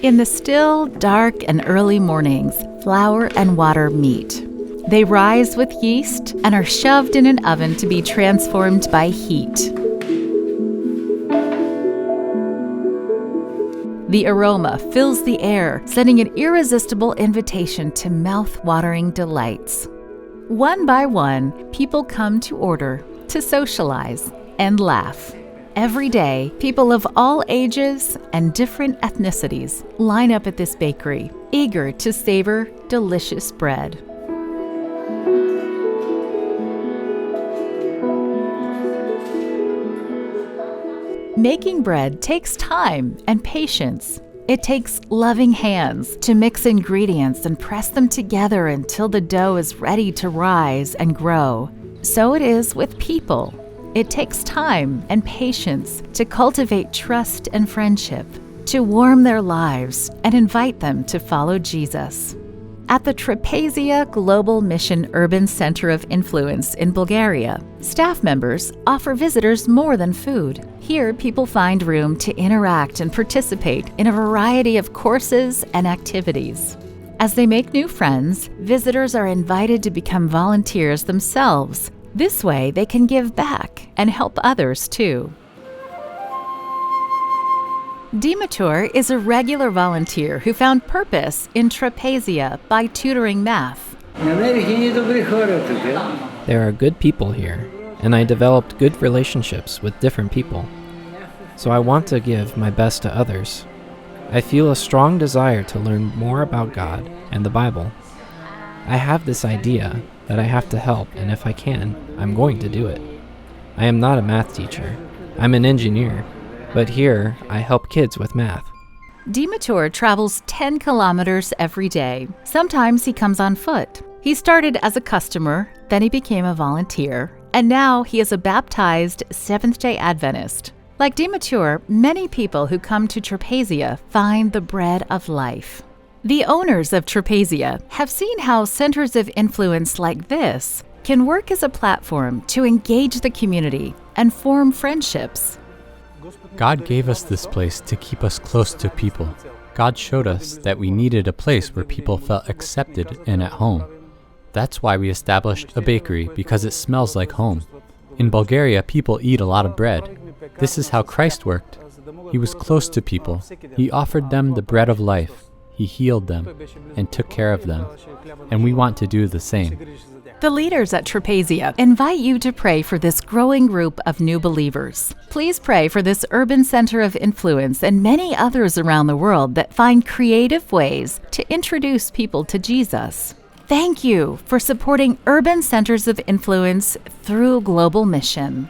In the still, dark, and early mornings, flour and water meet. They rise with yeast and are shoved in an oven to be transformed by heat. The aroma fills the air, sending an irresistible invitation to mouth-watering delights. One by one, people come to order, to socialize, and laugh. Every day, people of all ages and different ethnicities line up at this bakery, eager to savor delicious bread. Making bread takes time and patience. It takes loving hands to mix ingredients and press them together until the dough is ready to rise and grow. So it is with people. It takes time and patience to cultivate trust and friendship, to warm their lives and invite them to follow Jesus. At the Trapezia Global Mission Urban Center of Influence in Bulgaria, staff members offer visitors more than food. Here, people find room to interact and participate in a variety of courses and activities. As they make new friends, visitors are invited to become volunteers themselves. This way, they can give back and help others too. Demeter is a regular volunteer who found purpose in Trapezia by tutoring math. There are good people here, and I developed good relationships with different people. So I want to give my best to others. I feel a strong desire to learn more about God and the Bible. I have this idea that I have to help, and if I can, I'm going to do it. I am not a math teacher. I'm an engineer, but here I help kids with math. Demeter travels 10 kilometers every day. Sometimes he comes on foot. He started as a customer, then he became a volunteer, and now he is a baptized Seventh-day Adventist. Like Demeter, many people who come to Trapezia find the bread of life. The owners of Trapezia have seen how centers of influence like this can work as a platform to engage the community and form friendships. God gave us this place to keep us close to people. God showed us that we needed a place where people felt accepted and at home. That's why we established a bakery, because it smells like home. In Bulgaria, people eat a lot of bread. This is how Christ worked. He was close to people. He offered them the bread of life. He healed them and took care of them. And we want to do the same. The leaders at Trapezia invite you to pray for this growing group of new believers. Please pray for this urban center of influence and many others around the world that find creative ways to introduce people to Jesus. Thank you for supporting urban centers of influence through Global Mission.